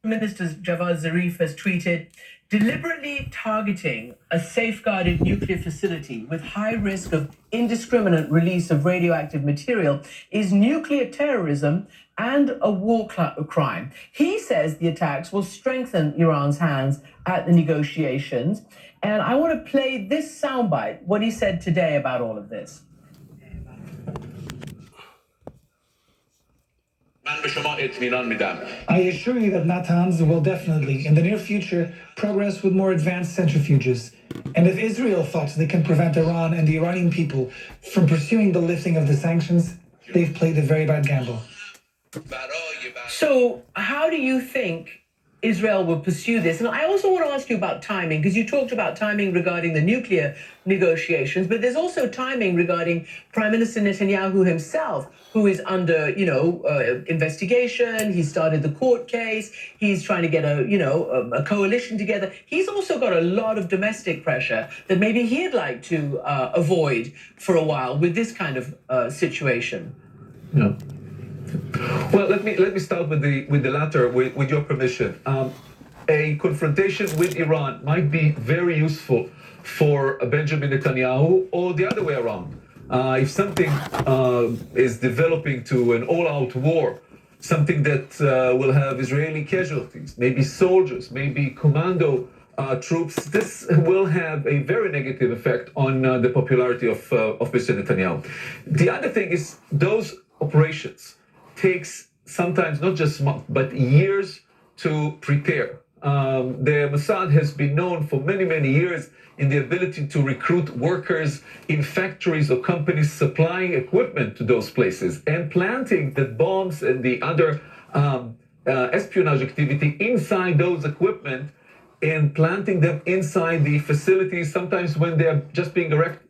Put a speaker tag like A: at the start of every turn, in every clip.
A: Minister Javad Zarif has tweeted, deliberately targeting a safeguarded nuclear facility with high risk of indiscriminate release of radioactive material is nuclear terrorism and a war crime. He says the attacks will strengthen Iran's hands at the negotiations. And I want to play this soundbite, what he said today about all of this.
B: I assure you that Natanz will definitely, in the near future, progress with more advanced centrifuges. And if Israel thought they can prevent Iran and the Iranian people from pursuing the lifting of the sanctions, they've played a very bad gamble.
A: So how do you think Israel will pursue this? And I also want to ask you about timing, because you talked about timing regarding the nuclear negotiations, but there's also timing regarding Prime Minister Netanyahu himself, who is under, investigation. He started the court case. He's trying to get a coalition together. He's also got a lot of domestic pressure that maybe he'd like to avoid for a while with this kind of situation.
C: Yeah. Well, let me start with the latter, with your permission. A confrontation with Iran might be very useful for Benjamin Netanyahu, or the other way around. If something is developing to an all-out war, something that will have Israeli casualties, maybe soldiers, maybe commando troops, this will have a very negative effect on the popularity of Mr. Netanyahu. The other thing is those operations takes sometimes not just months, but years to prepare. The Mossad has been known for many, many years in the ability to recruit workers in factories or companies supplying equipment to those places and planting the bombs and the other espionage activity inside those equipment and planting them inside the facilities, sometimes when they're just being erected.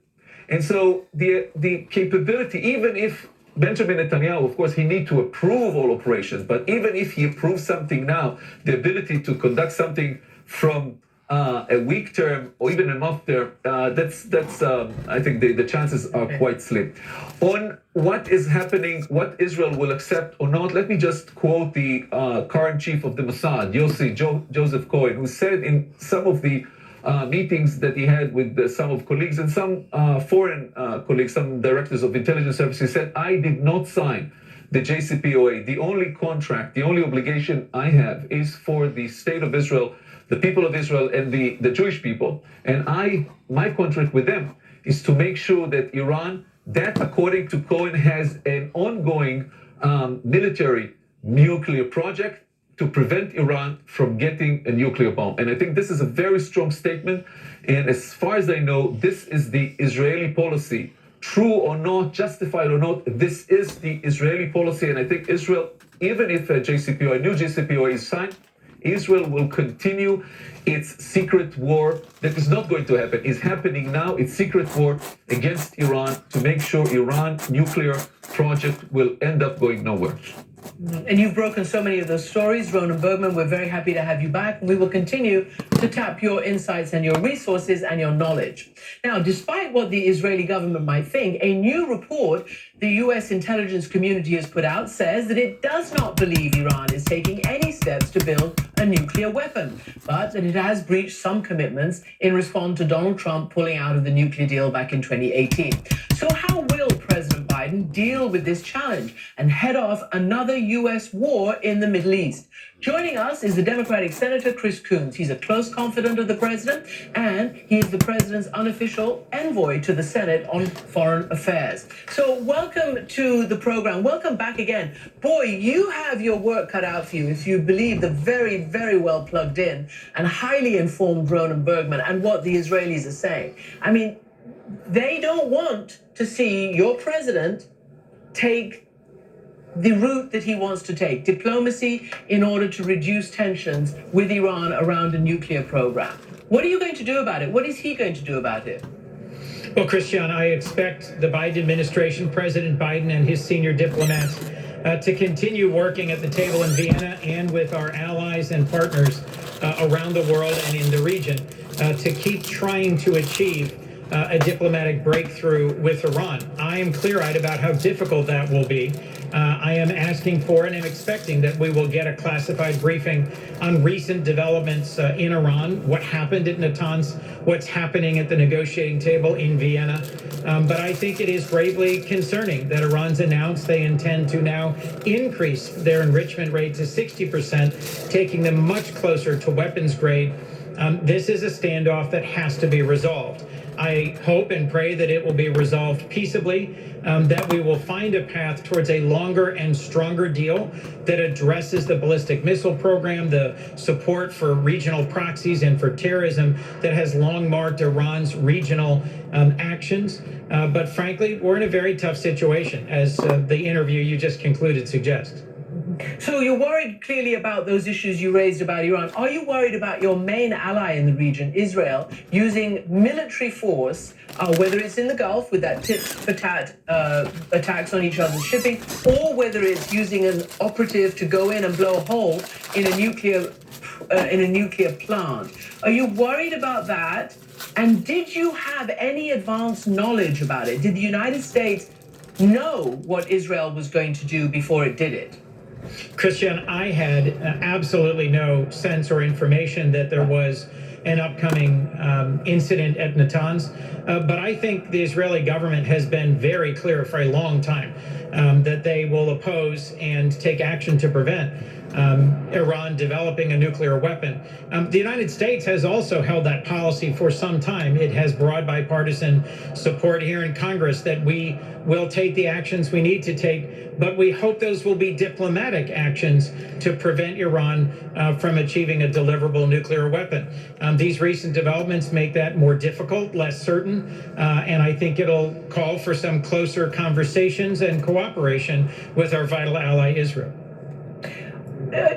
C: And so the capability, even if Benjamin Netanyahu, of course, he needs to approve all operations, but even if he approves something now, the ability to conduct something from a week term or even a month term, that's I think the chances are quite slim. On what is happening, what Israel will accept or not, let me just quote the current chief of the Mossad, Joseph Cohen, who said in some of the meetings that he had with some of colleagues and some foreign colleagues, some directors of intelligence services, said, I did not sign the JCPOA. The only contract, the only obligation I have is for the state of Israel, the people of Israel, and the Jewish people. And my contract with them is to make sure that Iran, that according to Cohen, has an ongoing military nuclear project to prevent Iran from getting a nuclear bomb. And I think this is a very strong statement. And as far as I know, this is the Israeli policy. True or not, justified or not, this is the Israeli policy. And I think Israel, even if a new JCPOA is signed, Israel will continue its secret war that is not going to happen. It's happening now. It's secret war against Iran to make sure Iran nuclear project will end up going nowhere.
A: And you've broken so many of those stories, Ronan Bergman. We're very happy to have you back. We will continue to tap your insights and your resources and your knowledge. Now, despite what the Israeli government might think, a new report the U.S. intelligence community has put out says that it does not believe Iran is taking any steps to build a nuclear weapon, but that it has breached some commitments in response to Donald Trump pulling out of the nuclear deal back in 2018. So how will President Biden deal with this challenge and head off another U.S. war in the Middle East? Joining us is the Democratic Senator Chris Coons. He's a close confidant of the president, and he is the president's unofficial envoy to the Senate on foreign affairs. So welcome to the program. Welcome back again. Boy, you have your work cut out for you if you believe the very, very well plugged in and highly informed Ronan Bergman and what the Israelis are saying. I mean, they don't want to see your president take the route that he wants to take, diplomacy in order to reduce tensions with Iran around a nuclear program. What are you going to do about it? What is he going to do about it?
D: Well, Christian, I expect the Biden administration, President Biden and his senior diplomats to continue working at the table in Vienna and with our allies and partners around the world and in the region to keep trying to achieve a diplomatic breakthrough with Iran. I am clear-eyed about how difficult that will be. I am asking for and am expecting that we will get a classified briefing on recent developments in Iran, what happened at Natanz, what's happening at the negotiating table in Vienna. But I think it is gravely concerning that Iran's announced they intend to now increase their enrichment rate to 60%, taking them much closer to weapons grade. This is a standoff that has to be resolved. I hope and pray that it will be resolved peaceably, that we will find a path towards a longer and stronger deal that addresses the ballistic missile program, the support for regional proxies and for terrorism that has long marked Iran's regional actions. But frankly, we're in a very tough situation, as the interview you just concluded suggests.
A: So you're worried clearly about those issues you raised about Iran. Are you worried about your main ally in the region, Israel, using military force, whether it's in the Gulf with that tit-for-tat attacks on each other's shipping, or whether it's using an operative to go in and blow a hole in a nuclear plant? Are you worried about that? And did you have any advanced knowledge about it? Did the United States know what Israel was going to do before it did it?
D: Christian, I had absolutely no sense or information that there was an upcoming incident at Natanz. But I think the Israeli government has been very clear for a long time that they will oppose and take action to prevent Iran developing a nuclear weapon. The United States has also held that policy for some time. It has broad bipartisan support here in Congress that we will take the actions we need to take, but we hope those will be diplomatic actions to prevent Iran from achieving a deliverable nuclear weapon. These recent developments make that more difficult, less certain, and I think it'll call for some closer conversations and cooperation with our vital ally, Israel.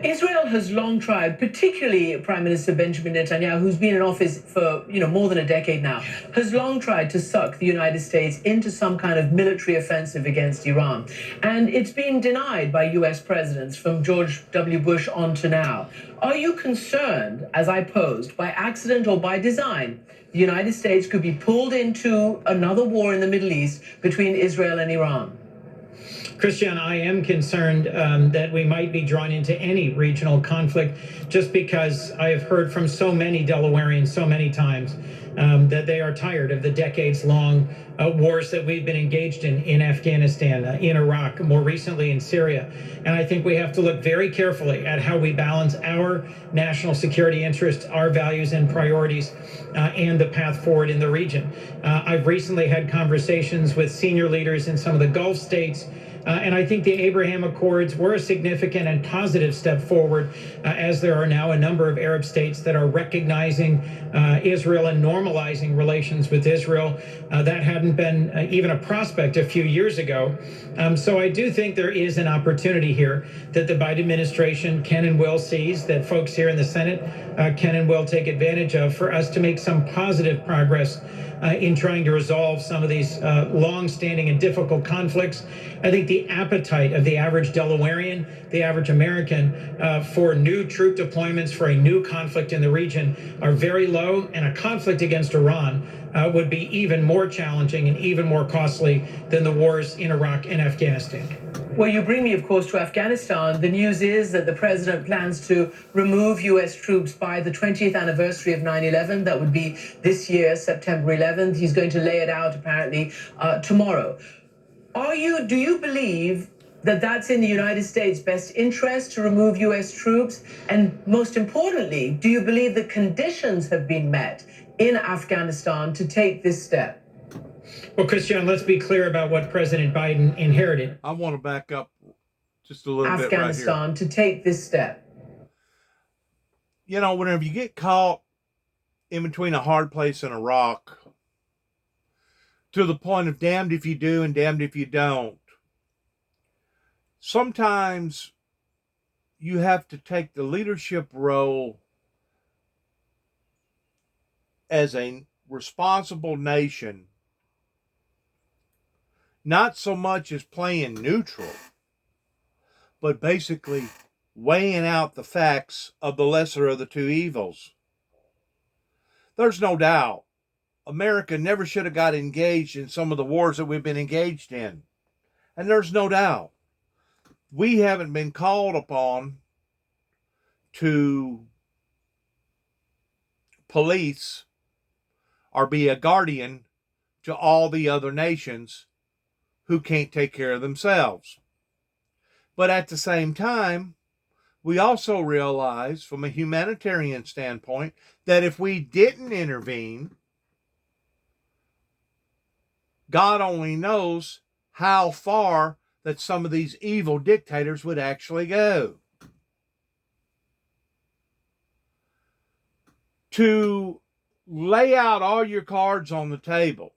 A: Israel has long tried, particularly Prime Minister Benjamin Netanyahu, who's been in office for more than a decade now, has long tried to suck the United States into some kind of military offensive against Iran. And it's been denied by U.S. presidents from George W. Bush on to now. Are you concerned, as I posed, by accident or by design, the United States could be pulled into another war in the Middle East between Israel and Iran?
D: Christian, I am concerned that we might be drawn into any regional conflict just because I have heard from so many Delawareans so many times that they are tired of the decades-long wars that we've been engaged in Afghanistan, in Iraq, more recently in Syria. And I think we have to look very carefully at how we balance our national security interests, our values and priorities, and the path forward in the region. I've recently had conversations with senior leaders in some of the Gulf states, and I think the Abraham Accords were a significant and positive step forward, as there are now a number of Arab states that are recognizing Israel and normalizing relations with Israel. That hadn't been even a prospect a few years ago. So I do think there is an opportunity here that the Biden administration can and will seize, that folks here in the Senate can and will take advantage of, for us to make some positive progress in trying to resolve some of these long-standing and difficult conflicts. I think the appetite of the average Delawarean, the average American, for new troop deployments, for a new conflict in the region are very low, and a conflict against Iran would be even more challenging and even more costly than the wars in Iraq and Afghanistan.
A: Well, you bring me, of course, to Afghanistan. The news is that the president plans to remove U.S. troops by the 20th anniversary of 9/11. That would be this year, September 11th. He's going to lay it out, apparently, tomorrow. Do you believe that that's in the United States' best interest to remove U.S. troops? And most importantly, do you believe the conditions have been met in Afghanistan to take this step?
D: Well, Christian, let's be clear about what President Biden inherited.
E: I want to back up just a little bit right
A: Afghanistan
E: here.
A: to take this step.
E: Whenever you get caught in between a hard place and a rock, to the point of damned if you do and damned if you don't, sometimes you have to take the leadership role as a responsible nation, not so much as playing neutral, but basically weighing out the facts of the lesser of the two evils. There's no doubt America never should have got engaged in some of the wars that we've been engaged in. And there's no doubt we haven't been called upon to police or be a guardian to all the other nations who can't take care of themselves. But at the same time, we also realize from a humanitarian standpoint that if we didn't intervene, God only knows how far that some of these evil dictators would actually go. To lay out all your cards on the table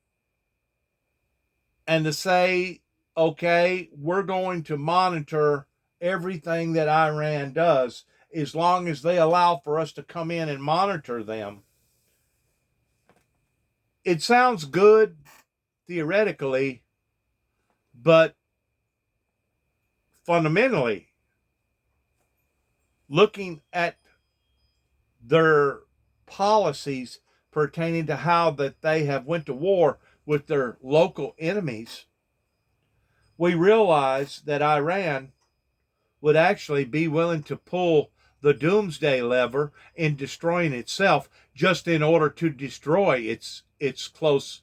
E: and to say, okay, we're going to monitor everything that Iran does as long as they allow for us to come in and monitor them. It sounds good theoretically, but fundamentally, looking at their policies pertaining to how that they have went to war with their local enemies, we realize that Iran would actually be willing to pull the doomsday lever in destroying itself just in order to destroy its close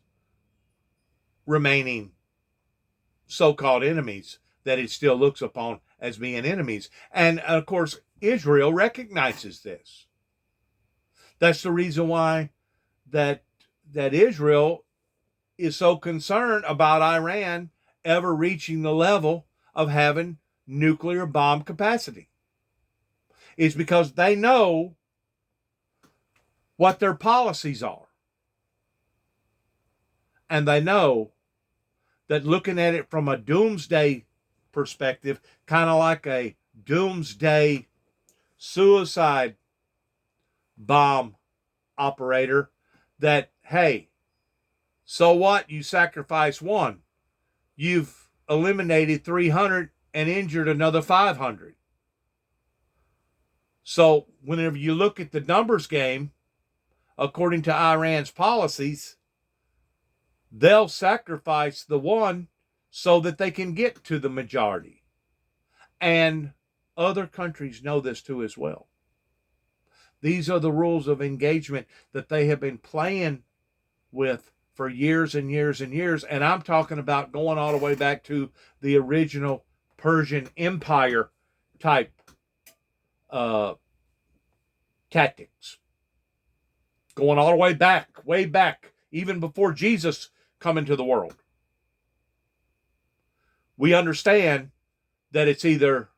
E: remaining so-called enemies that it still looks upon as being enemies. And of course, Israel recognizes this. That's the reason why that Israel is so concerned about Iran ever reaching the level of having nuclear bomb capacity. Is because they know what their policies are. And they know that looking at it from a doomsday perspective, kind of like a doomsday suicide bomb operator, that, hey, so what? You sacrifice one. You've eliminated 300 and injured another 500. So whenever you look at the numbers game, according to Iran's policies, they'll sacrifice the one so that they can get to the majority. And other countries know this too as well. These are the rules of engagement that they have been playing with for years and years and years. And I'm talking about going all the way back to the original Persian Empire type tactics. Going all the way back, even before Jesus come into the world. We understand that it's either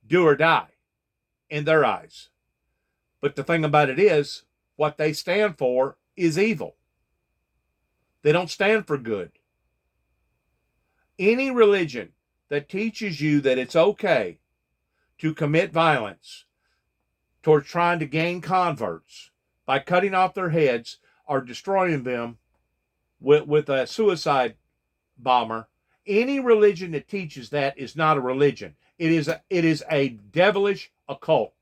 E: do or die in their eyes. But the thing about it is, what they stand for is evil. They don't stand for good. Any religion that teaches you that it's okay to commit violence towards trying to gain converts by cutting off their heads or destroying them with a suicide bomber, any religion that teaches that is not a religion. It is a devilish occult.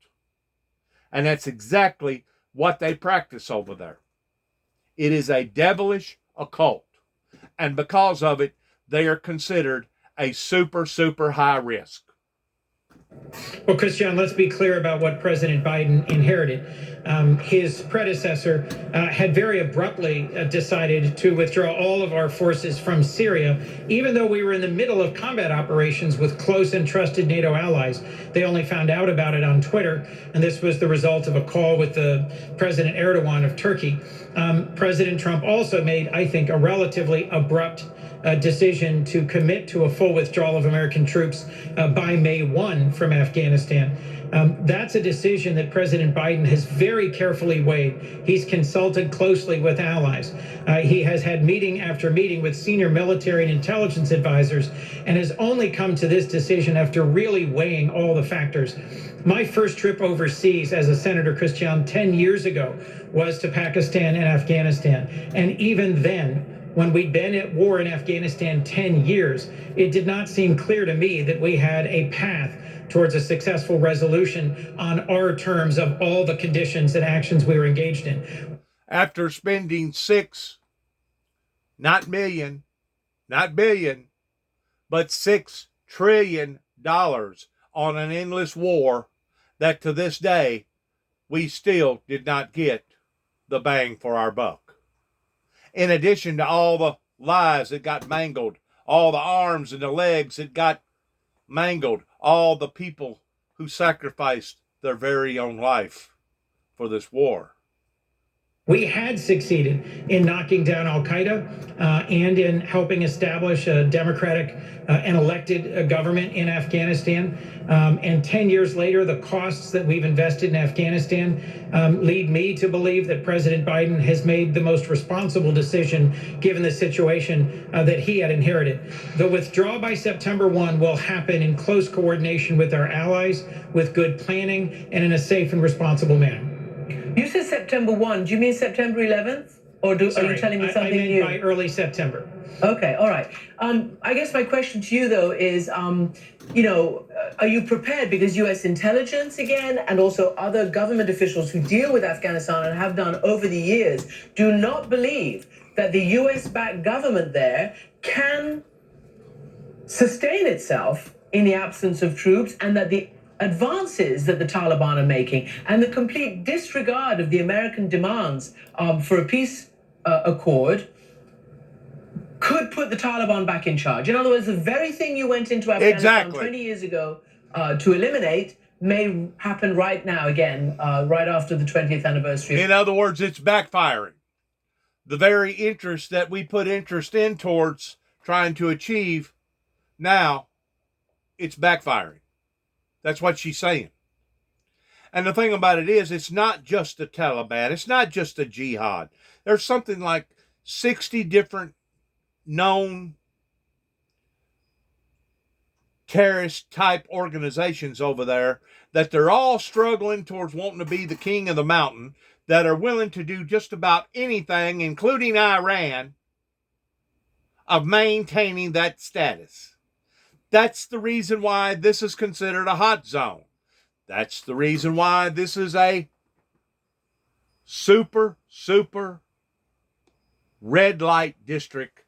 E: And that's exactly what they practice over there. It is a devilish occult. And because of it, they are considered a super, super high risk.
D: Well, Christian, let's be clear about what President Biden inherited. His predecessor had very abruptly decided to withdraw all of our forces from Syria, even though we were in the middle of combat operations with close and trusted NATO allies. They only found out about it on Twitter, and this was the result of a call with the President Erdogan of Turkey. President Trump also made, I think, a relatively abrupt decision to commit to a full withdrawal of American troops by May 1 from Afghanistan. That's a decision that President Biden has very carefully weighed. He's consulted closely with allies. He has had meeting after meeting with senior military and intelligence advisors and has only come to this decision after really weighing all the factors. My first trip overseas as a senator, Christian, 10 years ago was to Pakistan and Afghanistan. And even then, when we'd been at war in Afghanistan 10 years, it did not seem clear to me that we had a path towards a successful resolution on our terms of all the conditions and actions we were engaged in.
E: After spending not million, not billion, but $6 trillion on an endless war that to this day we still did not get the bang for our buck. In addition to all the lives that got mangled, all the arms and the legs that got mangled, all the people who sacrificed their very own life for this war.
D: We had succeeded in knocking down Al Qaeda and in helping establish a democratic and elected government in Afghanistan. And 10 years later, the costs that we've invested in Afghanistan lead me to believe that President Biden has made the most responsible decision given the situation that he had inherited. The withdrawal by September 1 will happen in close coordination with our allies, with good planning, and in a safe and responsible manner.
A: You said September 1. Do you mean September 11th? Or are you telling me something
D: I meant
A: new?
D: by early September.
A: Okay, all right. I guess my question to you, though, is, are you prepared? Because U.S. intelligence, again, and also other government officials who deal with Afghanistan and have done over the years, do not believe that the U.S.-backed government there can sustain itself in the absence of troops, and that the advances that the Taliban are making and the complete disregard of the American demands for a peace accord could put the Taliban back in charge. In other words, the very thing you went into Afghanistan 20 years ago to eliminate may happen right now again, right after the 20th anniversary.
E: In other words, it's backfiring. The very interest that we put interest in towards trying to achieve, now it's backfiring. That's what she's saying. And the thing about it is, it's not just the Taliban. It's not just the jihad. There's something like 60 different known terrorist type organizations over there that they're all struggling towards wanting to be the king of the mountain, that are willing to do just about anything, including Iran, of maintaining that status. That's the reason why this is considered a hot zone. That's the reason why this is a super red light district,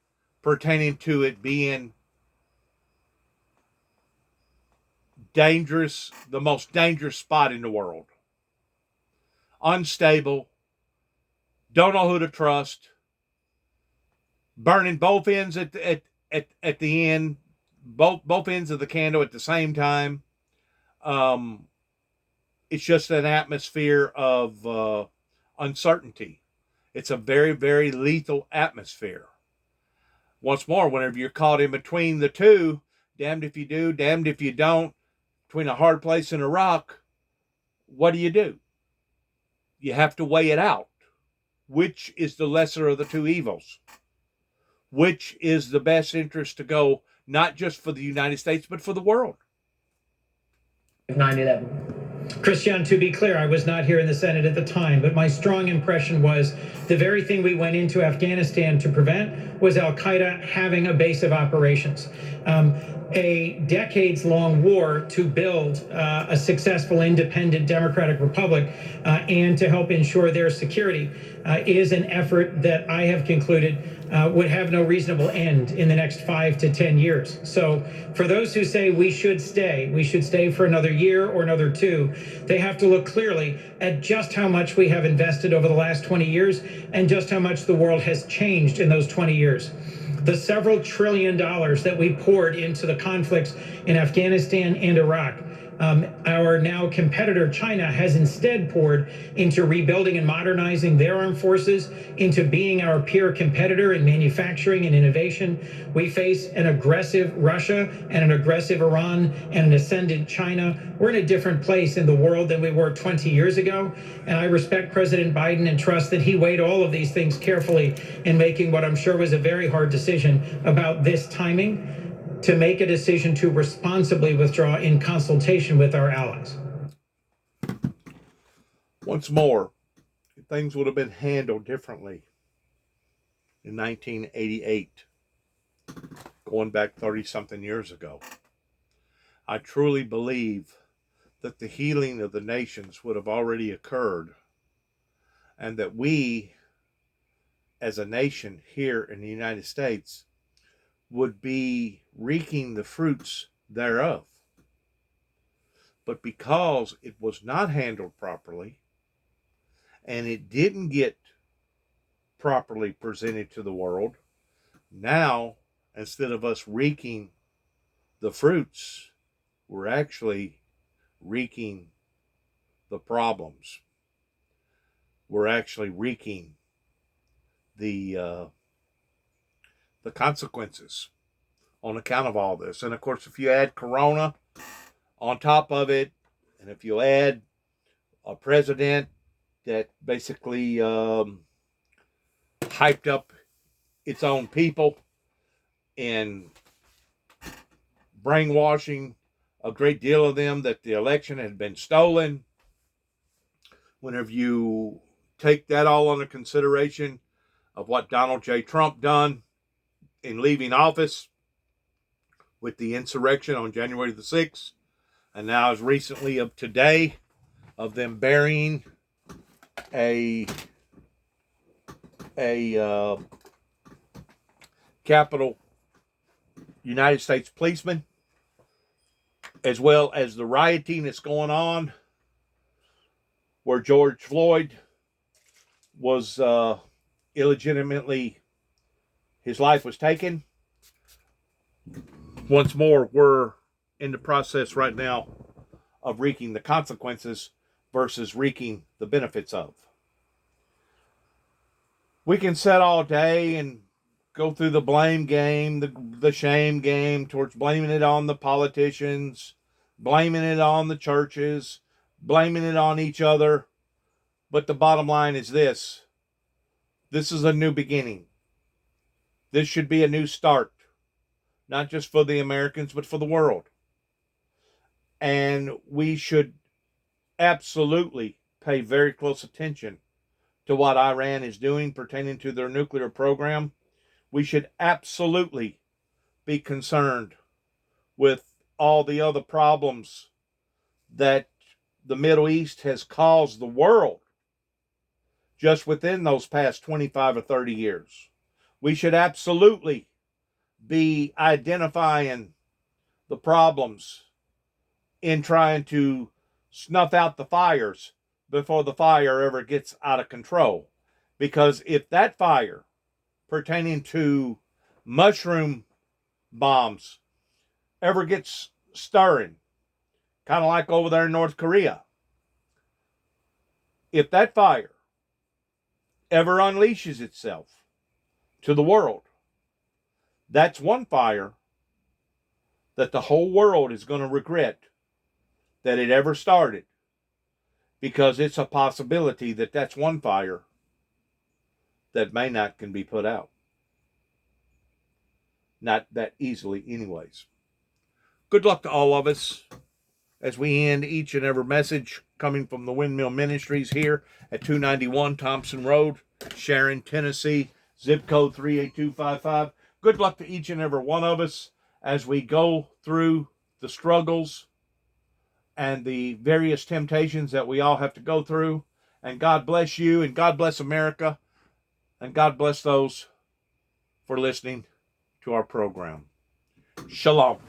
E: pertaining to it being dangerous, the most dangerous spot in the world. Unstable, don't know who to trust, burning both ends at the end, both ends of the candle at the same time. It's just an atmosphere of uncertainty. It's a very, very lethal atmosphere. Once more, whenever you're caught in between the two, damned if you do, damned if you don't, between a hard place and a rock, what do? You have to weigh it out. Which is the lesser of the two evils? Which is the best interest to go, not just for the United States, but for the world?
A: 9/11.
D: Christian, to be clear, I was not here in the Senate at the time, but my strong impression was the very thing we went into Afghanistan to prevent was Al Qaeda having a base of operations. A decades-long war to build a successful, independent, democratic republic and to help ensure their security is an effort that I have concluded would have no reasonable end in the next 5 to 10 years. So for those who say we should stay for another year or another two, they have to look clearly at just how much we have invested over the last 20 years and just how much the world has changed in those 20 years. The several $1 trillion that we poured into the conflicts in Afghanistan and Iraq, our now competitor China has instead poured into rebuilding and modernizing their armed forces, into being our peer competitor in manufacturing and innovation. We face an aggressive Russia and an aggressive Iran and an ascendant China. We're in a different place in the world than we were 20 years ago. And I respect President Biden and trust that he weighed all of these things carefully in making what I'm sure was a very hard decision about this timing, to make a decision to responsibly withdraw in consultation with our allies.
E: Once more, things would have been handled differently in 1988, going back 30-something years ago. I truly believe that the healing of the nations would have already occurred, and that we, as a nation here in the United States, would be reaping the fruits thereof. But because it was not handled properly and it didn't get properly presented to the world, now instead of us reaping the fruits, we're actually reaping the problems. We're actually reaping the consequences on account of all this. And of course, if you add Corona on top of it, and if you add a president that basically hyped up its own people and brainwashing a great deal of them that the election had been stolen, whenever you take that all under consideration of what Donald J. Trump done in leaving office with the insurrection on January the 6th, and now as recently of today, of them burying a Capitol United States policeman, as well as the rioting that's going on where George Floyd was illegitimately, his life was taken. Once more, we're in the process right now of reaping the consequences versus reaping the benefits of. We can sit all day and go through the blame game, the shame game, towards blaming it on the politicians, blaming it on the churches, blaming it on each other. But the bottom line is this: this is a new beginning. This should be a new start, not just for the Americans, but for the world. And we should absolutely pay very close attention to what Iran is doing pertaining to their nuclear program. We should absolutely be concerned with all the other problems that the Middle East has caused the world just within those past 25 or 30 years. We should absolutely be identifying the problems in trying to snuff out the fires before the fire ever gets out of control. Because if that fire pertaining to mushroom bombs ever gets stirring, kind of like over there in North Korea, if that fire ever unleashes itself to the world, that's one fire that the whole world is going to regret that it ever started, because it's a possibility that that's one fire that may not can be put out. Not that easily anyways. Good luck to all of us as we end each and every message coming from the Windmill Ministries here at 291 Thompson Road, Sharon, Tennessee, zip code 38255. Good luck to each and every one of us as we go through the struggles and the various temptations that we all have to go through. And God bless you, and God bless America, and God bless those for listening to our program. Shalom.